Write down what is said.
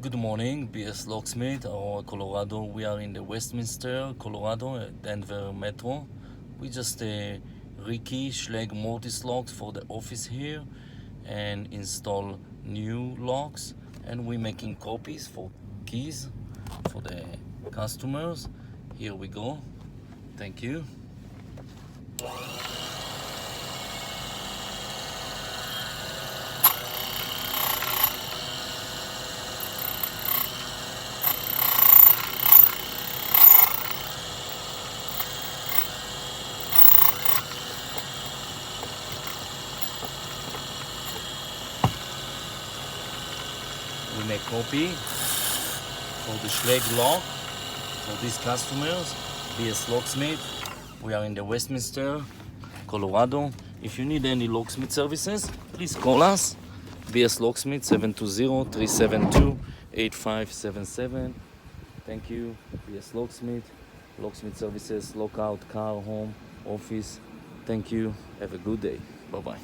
Good morning, BS Locksmith Aurora, Colorado. We are in the Westminster, Colorado, Denver Metro. We just Rekey Schlag mortise locks for the office here and install new locks, and we're making copies for keys for the customers. Here we go. Thank you. We make copy for the Schlag lock for these customers, BS Locksmith. We are in the Westminster, Colorado. If you need any locksmith services, please call us. BS Locksmith 720-372-8577. Thank you, BS Locksmith. Locksmith services, lockout, car, home, office. Thank you. Have a good day. Bye-bye.